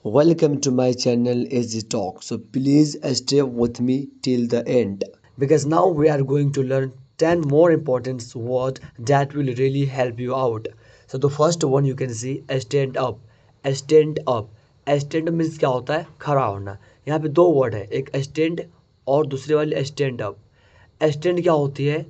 Welcome to my channel Easy Talk. So please stay with me till the end because now we are going to learn 10 more important words that will really help you out. So the first one you can see stand up. Stand up. Stand up means क्या होता है? खड़ा होना. यहाँ पे दो word है, एक stand और दूसरे वाली stand up. Stand क्या होती है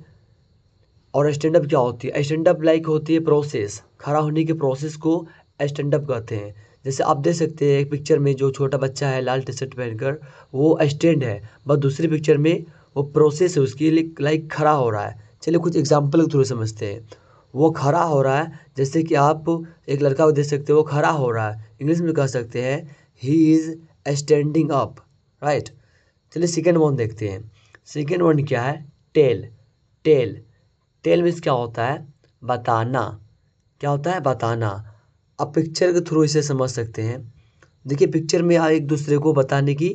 और स्टैंड अप क्या होती है? स्टैंड अप लाइक होती है प्रोसेस, खड़ा होने के प्रोसेस को स्टैंड अप कहते हैं। जैसे आप देख सकते हैं एक पिक्चर में जो छोटा बच्चा है लाल टी शर्ट पहनकर वो स्टैंड है, बट दूसरी पिक्चर में वो प्रोसेस है उसकी लाइक खड़ा हो रहा है। चलिए कुछ एग्जाम्पल के थ्रू समझते हैं। वो खड़ा हो रहा है, जैसे कि आप एक लड़का को देख सकते हो वो खड़ा हो रहा है, इंग्लिश में कह सकते हैं he is standing up, right. चलिए सेकेंड वन देखते हैं। सेकेंड वन क्या है? टेल। टेल टेल मीन्स क्या होता है? बताना। क्या होता है? बताना। अब पिक्चर के थ्रू इसे समझ सकते हैं। देखिए पिक्चर में आप एक दूसरे को बताने की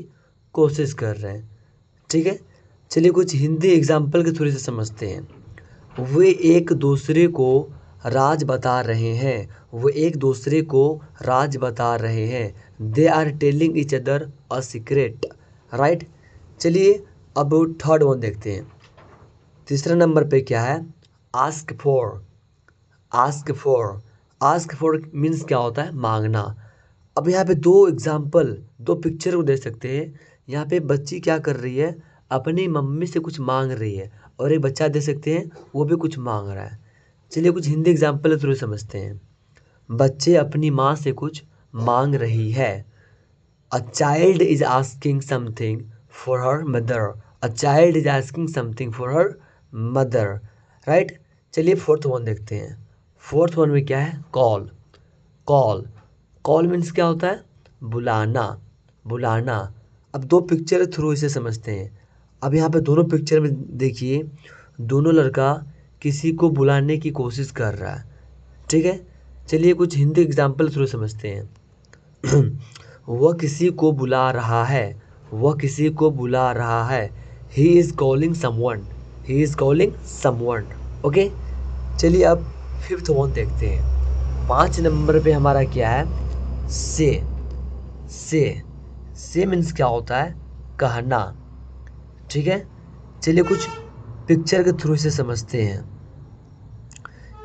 कोशिश कर रहे हैं, ठीक है। चलिए कुछ हिंदी एग्जाम्पल के थ्रू इसे समझते हैं। वे एक दूसरे को राज बता रहे हैं। वो एक दूसरे को राज बता रहे हैं। They are telling each other a secret, right. चलिए अब थर्ड वन देखते हैं। तीसरा नंबर पे क्या है? Ask for. Ask for. Ask for means क्या होता है? मांगना। अब यहाँ पे दो एग्जाम्पल, दो पिक्चर को देख सकते हैं। यहाँ पे बच्ची क्या कर रही है? अपनी मम्मी से कुछ मांग रही है, और एक बच्चा देख सकते हैं वो भी कुछ मांग रहा है। चलिए कुछ हिंदी एग्जाम्पल थ्रू समझते हैं। बच्चे अपनी माँ से कुछ मांग रही है। A child is asking something for her mother. A child is asking something for her mother, right. चलिए फोर्थ वन देखते हैं। फोर्थ वन में क्या है? कॉल। कॉल। कॉल मीन्स क्या होता है? बुलाना। बुलाना। अब दो पिक्चर थ्रू इसे समझते हैं। अब यहाँ पे दोनों पिक्चर में देखिए, दोनों लड़का किसी को बुलाने की कोशिश कर रहा है, ठीक है। चलिए कुछ हिंदी एग्जाम्पल थ्रू समझते हैं। वह किसी को बुला रहा है। वह किसी को बुला रहा है। He is calling someone. He is calling someone, okay. चलिए अब फिफ्थ वन देखते हैं। 5 नंबर पे हमारा क्या है? से। से। से मीन्स क्या होता है? कहना, ठीक है। चलिए कुछ पिक्चर के थ्रू इसे समझते हैं।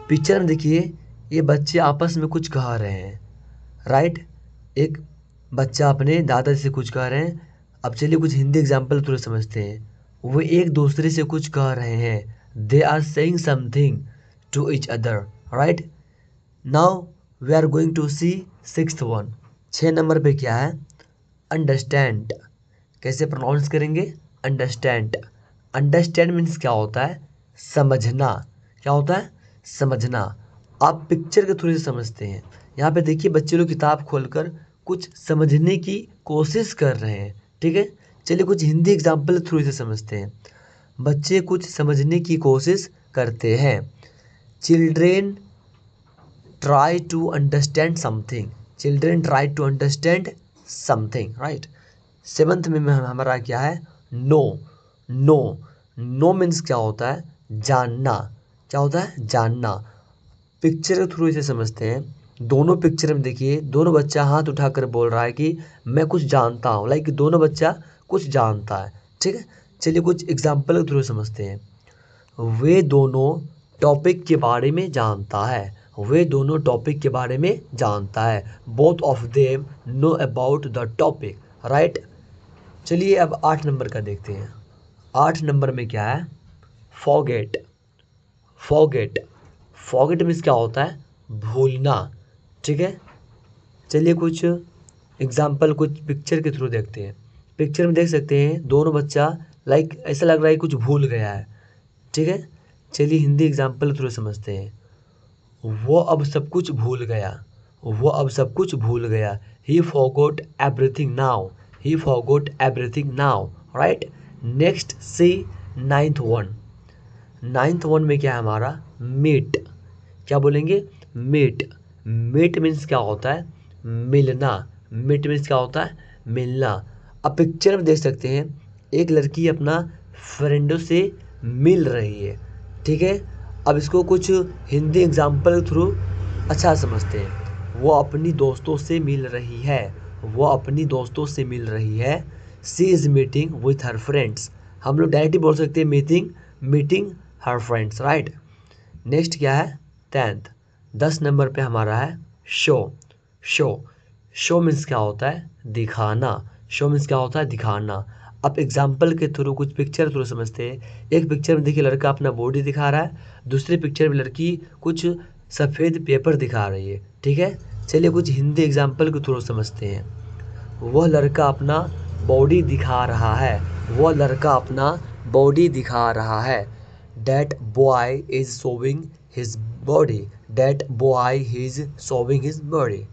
पिक्चर में देखिए ये बच्चे आपस में कुछ कह रहे हैं, राइट। एक बच्चा अपने दादा से कुछ कह रहे हैं। अब चलिए कुछ हिंदी एग्जाम्पल थ्रू समझते हैं। वो एक दूसरे से कुछ कह रहे हैं। They are saying something to each other, right. Now we are going to see sixth one. 6 number पे क्या है? अंडरस्टैंड। कैसे प्रोनाउंस करेंगे? अंडरस्टैंड। अंडरस्टैंड मीन्स क्या होता है? समझना। क्या होता है? समझना। आप पिक्चर के थ्रू से समझते हैं। यहाँ पे देखिए बच्चे लोग किताब खोलकर कुछ समझने की कोशिश कर रहे हैं, ठीक है। चलिए कुछ हिंदी एग्जाम्पल थ्रू से समझते हैं। बच्चे कुछ समझने की कोशिश करते हैं। Children try to understand something. Children try to understand something, right. Seventh में हमारा क्या है? नो। नो। नो मीन्स क्या होता है? जानना। क्या होता है? जानना। पिक्चर के थ्रू इसे समझते हैं। दोनों पिक्चर में देखिए दोनों बच्चा हाथ उठाकर बोल रहा है कि मैं कुछ जानता हूँ, लाइक दोनों बच्चा कुछ जानता है, ठीक है। चलिए कुछ एग्जाम्पल के थ्रू समझते हैं। वे दोनों टॉपिक के बारे में जानता है। वे दोनों टॉपिक के बारे में जानता है। Both of them know about the topic, right. चलिए अब 8 नंबर का देखते हैं। 8 नंबर में क्या है? फॉरगेट। फॉरगेट। फॉरगेट मीन्स क्या होता है? भूलना, ठीक है। चलिए कुछ एग्जाम्पल कुछ पिक्चर के थ्रू देखते हैं। पिक्चर में देख सकते हैं दोनों बच्चा लाइक ऐसा लग रहा है कुछ भूल गया है, ठीक है। चलिए हिंदी एग्जाम्पल के थ्रू समझते हैं। वो अब सब कुछ भूल गया। वो अब सब कुछ भूल गया। He forgot everything now. He forgot everything now, right. Next see ninth one. Ninth one में क्या है हमारा? मीट। क्या बोलेंगे? मीट। मीट मीन्स क्या होता है? मिलना। मीट मीन्स क्या होता है? मिलना। अब पिक्चर में देख सकते हैं एक लड़की अपना फ्रेंडों से मिल रही है, ठीक है। अब इसको कुछ हिंदी एग्जाम्पल के थ्रू अच्छा समझते हैं। वो अपनी दोस्तों से मिल रही है। वो अपनी दोस्तों से मिल रही है। She is meeting with her friends. हम लोग डायरेक्टली बोल सकते हैं मीटिंग हर फ्रेंड्स, राइट। नेक्स्ट क्या है 10th। 10 नंबर पे हमारा है शो। शो शो मीन्स क्या होता है, दिखाना। शो मीन्स क्या होता है, दिखाना। अब एग्जाम्पल के थ्रू कुछ पिक्चर थ्रू समझते हैं। एक पिक्चर में देखिए लड़का अपना बॉडी दिखा रहा है, दूसरी पिक्चर में लड़की कुछ सफ़ेद पेपर दिखा रही है, ठीक है। चलिए कुछ हिंदी एग्जाम्पल के थ्रू समझते हैं। वह लड़का अपना बॉडी दिखा रहा है। वह लड़का अपना बॉडी दिखा रहा है। That boy is showing his body. That boy is showing his body.